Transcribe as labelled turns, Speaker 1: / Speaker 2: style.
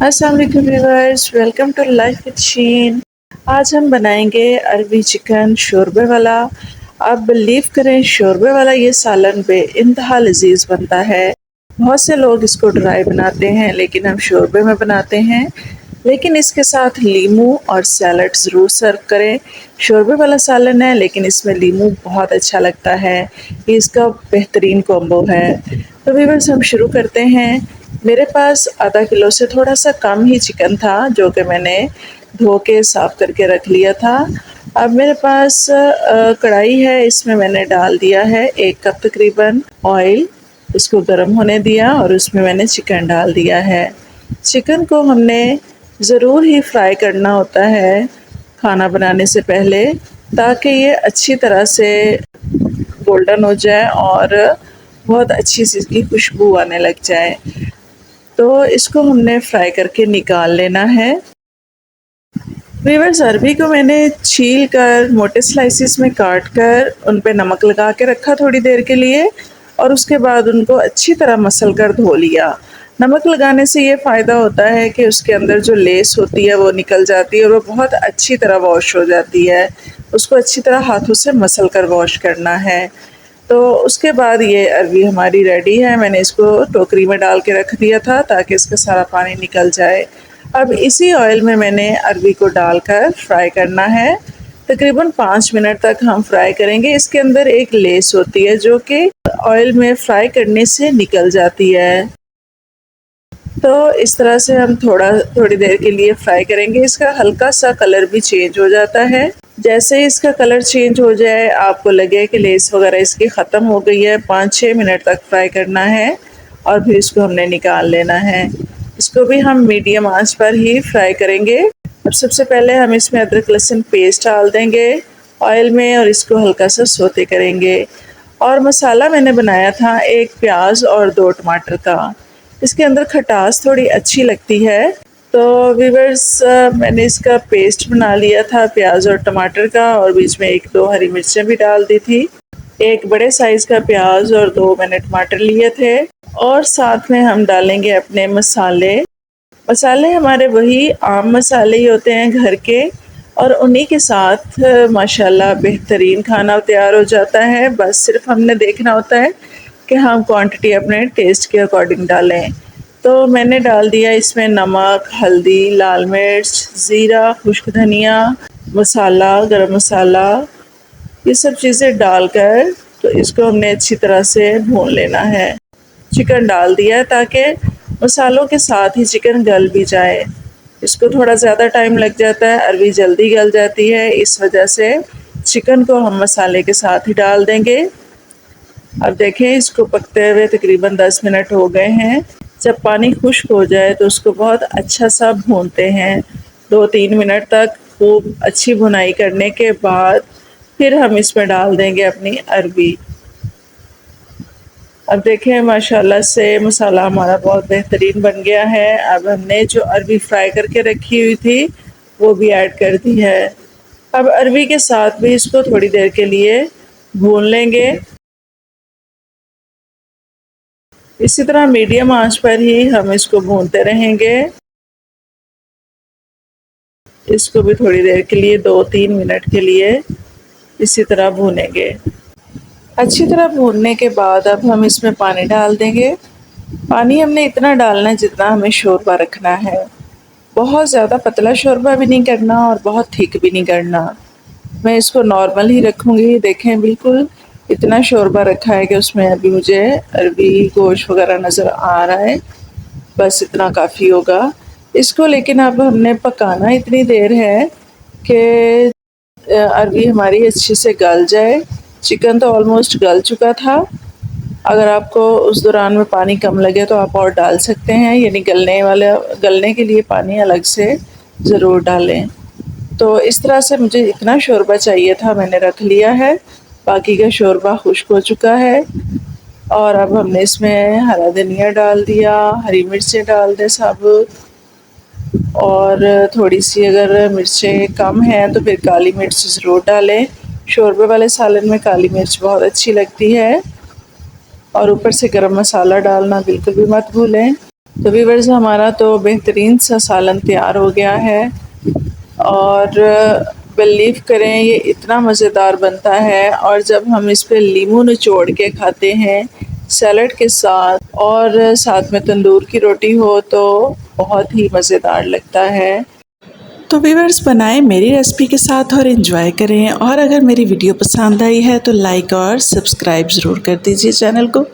Speaker 1: अस्सलाम वालेकुम viewers, welcome to life with Sheen. आज हम बनाएंगे अरबी चिकन शोरबे वाला। आप बिलीव करें, शोरबे वाला ये सालन बेइंतहा लजीज बनता है। बहुत से लोग इसको ड्राई बनाते हैं, लेकिन हम शोरबे में बनाते हैं। लेकिन इसके साथ लीमू और सैलड ज़रूर सर्व करें। शोरबे वाला सालन है, लेकिन इसमें लीमू बहुत अच्छा लगता है। ये इसका बेहतरीन कॉम्बो है। तो व्यूअर्स, हम शुरू करते हैं। मेरे पास आधा किलो से थोड़ा सा कम ही चिकन था, जो कि मैंने धो के साफ करके रख लिया था। अब मेरे पास कढ़ाई है, इसमें मैंने डाल दिया है 1 कप तकरीबन ऑयल। उसको गर्म होने दिया और उसमें मैंने चिकन डाल दिया है। चिकन को हमने ज़रूर ही फ्राई करना होता है खाना बनाने से पहले, ताकि ये अच्छी तरह से गोल्डन हो जाए और बहुत अच्छी सी इसकी खुशबू आने लग जाए। तो इसको हमने फ्राई करके निकाल लेना है। व्यूअर्स, अरबी को मैंने छील कर मोटे स्लाइसिस में काट कर उन पे नमक लगा के रखा थोड़ी देर के लिए, और उसके बाद उनको अच्छी तरह मसल कर धो लिया। नमक लगाने से ये फ़ायदा होता है कि उसके अंदर जो लेस होती है वो निकल जाती है और वो बहुत अच्छी तरह वॉश हो जाती है। उसको अच्छी तरह हाथों से मसल कर वॉश करना है। तो उसके बाद ये अरबी हमारी रेडी है। मैंने इसको टोकरी में डाल के रख दिया था ताकि इसका सारा पानी निकल जाए। अब इसी ऑयल में मैंने अरबी को डालकर फ्राई करना है। तकरीबन 5 मिनट तक हम फ्राई करेंगे। इसके अंदर एक लेस होती है जो कि ऑयल में फ्राई करने से निकल जाती है। तो इस तरह से हम थोड़ी देर के लिए फ्राई करेंगे। इसका हल्का सा कलर भी चेंज हो जाता है। जैसे ही इसका कलर चेंज हो जाए, आपको लगे कि लेस वगैरह इसकी ख़त्म हो गई है, 5-6 मिनट तक फ्राई करना है और फिर इसको हमने निकाल लेना है। इसको भी हम मीडियम आंच पर ही फ्राई करेंगे। अब सबसे पहले हम इसमें अदरक लहसुन पेस्ट डाल देंगे ऑयल में और इसको हल्का सा सोते करेंगे। और मसाला मैंने बनाया था 1 प्याज और 2 टमाटर का। इसके अंदर खटास थोड़ी अच्छी लगती है। तो व्यूअर्स, मैंने इसका पेस्ट बना लिया था प्याज और टमाटर का, और बीच में 1-2 हरी मिर्चें भी डाल दी थी। एक बड़े साइज़ का प्याज और 2 मैंने टमाटर लिए थे। और साथ में हम डालेंगे अपने मसाले। मसाले हमारे वही आम मसाले ही होते हैं घर के, और उन्हीं के साथ माशाल्लाह बेहतरीन खाना तैयार हो जाता है। बस सिर्फ हमने देखना होता है कि हम क्वांटिटी अपने टेस्ट के अकॉर्डिंग डालें। तो मैंने डाल दिया इसमें नमक, हल्दी, लाल मिर्च, ज़ीरा, खुश्क धनिया, मसाला, गरम मसाला, ये सब चीज़ें डालकर तो इसको हमने अच्छी तरह से भून लेना है। चिकन डाल दिया है ताकि मसालों के साथ ही चिकन गल भी जाए। इसको थोड़ा ज़्यादा टाइम लग जाता है, अरबी जल्दी गल जाती है, इस वजह से चिकन को हम मसाले के साथ ही डाल देंगे। अब देखें, इसको पकते हुए तकरीबन 10 मिनट हो गए हैं। जब पानी खुश्क हो जाए तो उसको बहुत अच्छा सा भूनते हैं। 2-3 मिनट तक खूब अच्छी भुनाई करने के बाद फिर हम इसमें डाल देंगे अपनी अरबी। अब देखें, माशाल्लाह से मसाला हमारा बहुत बेहतरीन बन गया है। अब हमने जो अरबी फ्राई करके रखी हुई थी वो भी ऐड कर दी है। अब अरबी के साथ भी इसको थोड़ी देर के लिए भून लेंगे। इसी तरह मीडियम आंच पर ही हम इसको भूनते रहेंगे। इसको भी थोड़ी देर के लिए 2-3 मिनट के लिए इसी तरह भूनेंगे। अच्छी तरह भूनने के बाद अब हम इसमें पानी डाल देंगे। पानी हमने इतना डालना है जितना हमें शोरबा रखना है। बहुत ज़्यादा पतला शोरबा भी नहीं करना और बहुत थिक भी नहीं करना। मैं इसको नॉर्मल ही रखूँगी। देखें, बिल्कुल इतना शोरबा रखा है कि उसमें अभी मुझे अरबी गोश्त वगैरह नज़र आ रहा है। बस इतना काफ़ी होगा इसको। लेकिन अब हमने पकाना इतनी देर है कि अरबी हमारी अच्छे से गल जाए। चिकन तो ऑलमोस्ट गल चुका था। अगर आपको उस दौरान में पानी कम लगे तो आप और डाल सकते हैं, यानी गलने के लिए पानी अलग से ज़रूर डालें। तो इस तरह से मुझे इतना शोरबा चाहिए था, मैंने रख लिया है। बाकी का शोरबा खुश्क हो चुका है। और अब हमने इसमें हरा धनिया डाल दिया, हरी मिर्चें डाल दें साबुत, और थोड़ी सी अगर मिर्चें कम हैं तो फिर काली मिर्च ज़रूर डालें। शोरबे वाले सालन में काली मिर्च बहुत अच्छी लगती है। और ऊपर से गरम मसाला डालना बिल्कुल भी मत भूलें। तो व्यूअर्स हमारा तो बेहतरीन सा सालन तैयार हो गया है और बिलीव करें ये इतना मज़ेदार बनता है। और जब हम इस पे नींबू निचोड़ के खाते हैं सैलड के साथ और साथ में तंदूर की रोटी हो तो बहुत ही मज़ेदार लगता है। तो व्यूअर्स बनाएं मेरी रेसिपी के साथ और एंजॉय करें। और अगर मेरी वीडियो पसंद आई है तो लाइक और सब्सक्राइब ज़रूर कर दीजिए चैनल को।